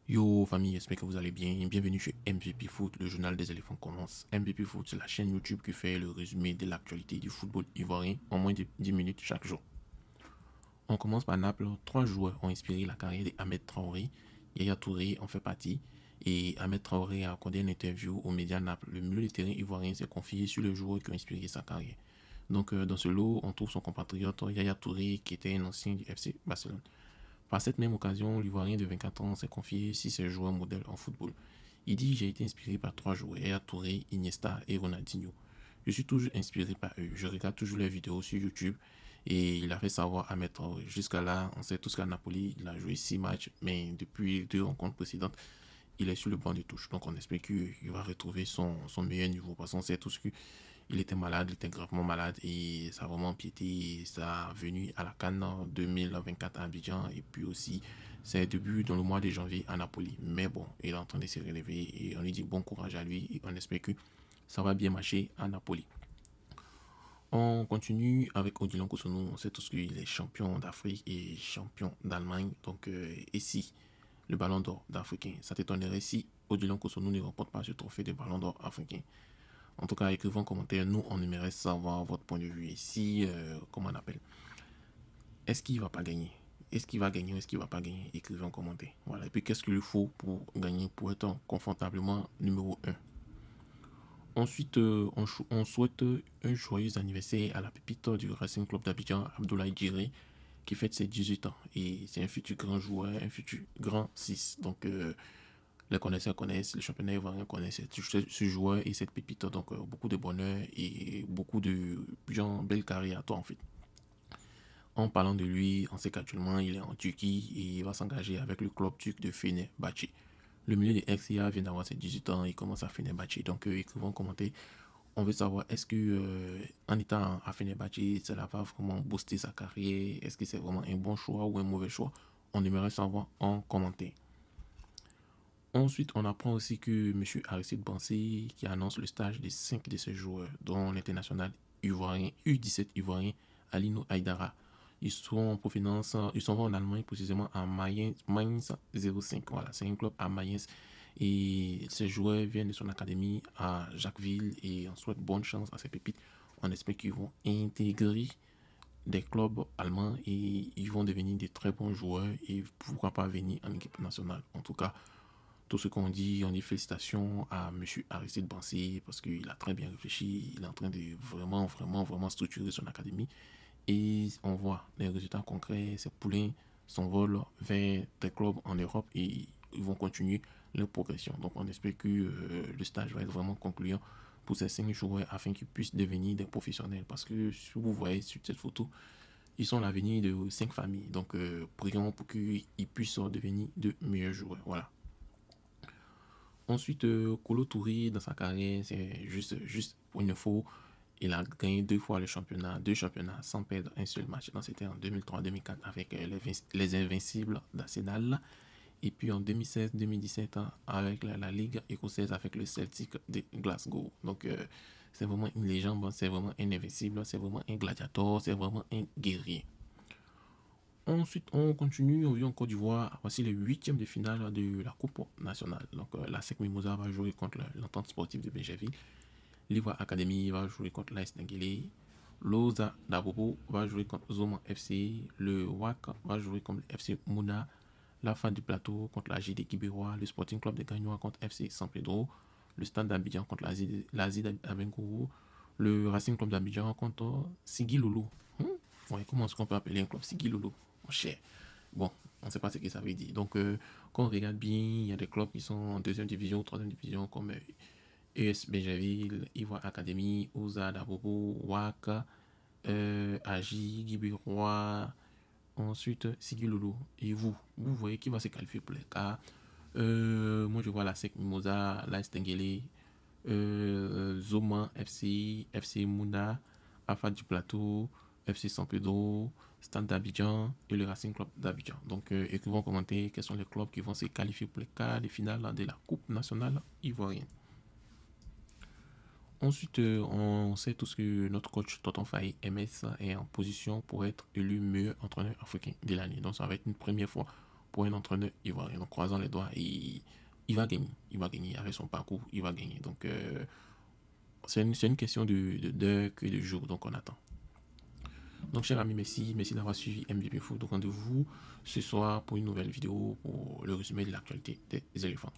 Yo famille, j'espère que vous allez bien. Bienvenue chez MVP Foot, le journal des éléphants commence. MVP Foot, c'est la chaîne YouTube qui fait le résumé de l'actualité du football ivoirien en moins de 10 minutes chaque jour. On commence par Naples. Trois joueurs ont inspiré la carrière d'Ahmed Traoré. Yaya Touré en fait partie. Et Ahmed Traoré a accordé une interview aux médias Naples. Le milieu de terrain ivoirien s'est confié sur les joueurs qui ont inspiré sa carrière. Donc dans ce lot, on trouve son compatriote Yaya Touré qui était un ancien du FC Barcelone. Par cette même occasion, l'Ivoirien de 24 ans s'est confié sur ses joueurs modèles en football. Il dit: j'ai été inspiré par trois joueurs, Yaya Touré, Iniesta et Ronaldinho. Je suis toujours inspiré par eux. Je regarde toujours leurs vidéos sur YouTube et il a fait savoir à mettre jusqu'à là, on sait tous qu'à Napoli, il a joué 6 matchs, mais depuis deux rencontres précédentes, il est sur le banc de touche. Donc on espère qu'il va retrouver son meilleur niveau parce qu'on sait tous qu'il était malade, il était gravement malade et ça a vraiment empiété sa venue à la CAN 2024 à Abidjan et puis aussi ses débuts dans le mois de janvier à Napoli. Mais bon, il est en train de se relever et on lui dit bon courage à lui et on espère que ça va bien marcher à Napoli. On continue avec Odilon Kosonou. On sait tous qu'il est champion d'Afrique et champion d'Allemagne. Donc, et si le ballon d'or d'Africain, ça t'étonnerait si Odilon Kosonou ne remporte pas ce trophée de ballon d'or africain? En tout cas, écrivez en commentaire. Nous, on aimerait savoir votre point de vue. Et si, comment on appelle, est-ce qu'il va pas gagner? Est-ce qu'il va gagner ou est-ce qu'il va pas gagner? Écrivez en commentaire. Voilà. Et puis, qu'est-ce qu'il lui faut pour gagner, pour être confortablement numéro un? Ensuite, on souhaite un joyeux anniversaire à la pépite du Racing Club d'Abidjan, Abdoulaye Djiré, qui fête ses 18 ans. Et c'est un futur grand joueur, un futur grand 6. Donc, les connaisseurs connaissent, les championnats ivoiriens connaissent ce joueur et cette pépite. Donc, beaucoup de bonheur et beaucoup de belle carrière à toi, en fait. En parlant de lui, on sait qu'actuellement, il est en Turquie et il va s'engager avec le club turc de Fenerbahçe. Le milieu de XIA vient d'avoir ses 18 ans, il commence à Fenerbahçe. Donc, écrivons en commentaire. On veut savoir, est-ce que en étant à Fenerbahçe, cela va vraiment booster sa carrière? Est-ce que c'est vraiment un bon choix ou un mauvais choix? On aimerait savoir en commentaire. Ensuite, on apprend aussi que M. Aristide Bansé, qui annonce le stage de 5 de ses joueurs, dont l'international ivoirien, U17 ivoirien, Alino Aydara. Ils sont en provenance, ils sont en Allemagne, précisément à Mainz 05. Voilà, c'est un club à Mainz. Et ces joueurs viennent de son académie à Jacquesville et on souhaite bonne chance à ces pépites. On espère qu'ils vont intégrer des clubs allemands et ils vont devenir des très bons joueurs et pourquoi pas venir en équipe nationale. En tout cas, tout ce qu'on dit, on dit félicitations à M. Aristide Bansé parce qu'il a très bien réfléchi, il est en train de vraiment structurer son académie et on voit les résultats concrets, ces poulains s'envolent vers des clubs en Europe et ils vont continuer leur progression. Donc on espère que le stage va être vraiment concluant pour ces 5 joueurs afin qu'ils puissent devenir des professionnels parce que si vous voyez sur cette photo, ils sont l'avenir de 5 familles. Donc prions pour qu'ils puissent devenir de meilleurs joueurs. Voilà. Ensuite, Kolo Touré, dans sa carrière, c'est juste pour une fois, il a gagné deux fois le championnat, deux championnats sans perdre un seul match. Donc, c'était en 2003-2004 avec les Invincibles d'Arsenal. Et puis en 2016-2017 avec la Ligue écossaise avec le Celtic de Glasgow. Donc, c'est vraiment une légende, c'est vraiment un invincible, c'est vraiment un gladiateur, c'est vraiment un guerrier. Ensuite, on continue, on vit en Côte d'Ivoire. Voici les huitièmes de finale de la Coupe nationale. Donc, la SEC Mimosa va jouer contre l'entente sportive de Benjerville. L'Ivoire Academy va jouer contre l'AS Nenguele. L'Oza d'Abobo va jouer contre Zoma FC. Le WAC va jouer contre le FC Mouna. La Fin du Plateau contre la JD Kibérois. Le Sporting Club de Gagnoa contre FC San Pedro. Le Stade d'Abidjan contre l'ASI d'Abengourou. Le Racing Club d'Abidjan contre Sigi Lolo. Ouais, comment est-ce qu'on peut appeler un club Sigi Lolo? Cher. Bon, on ne sait pas ce que ça veut dire. Donc, quand on regarde bien, il y a des clubs qui sont en deuxième division, troisième division, comme ES Benjerville, Ivoire Academy, Oza Dabobo, Waka, Agi, Gibirois, ensuite Sigilolo. Et vous voyez qui va se qualifier pour les cas. Moi, je vois la SEC Mimosa, la Stengele, Zoma FC, FC Mouna, Alpha du Plateau, FC San Pedro, Stade d'Abidjan et le Racing Club d'Abidjan. Donc, écrivez en commentaire quels sont les clubs qui vont se qualifier pour les quarts de finale de la Coupe nationale ivoirienne. Ensuite, on sait tous que notre coach Tonton Faye MS est en position pour être élu meilleur entraîneur africain de l'année. Donc, ça va être une première fois pour un entraîneur ivoirien. Donc, croisant les doigts, et il va gagner. Il va gagner avec son parcours, il va gagner. Donc, c'est une question d'heure que de jours. Donc, on attend. Donc, chers amis, merci d'avoir suivi MVP Foot. Donc, rendez-vous ce soir pour une nouvelle vidéo pour le résumé de l'actualité des éléphants.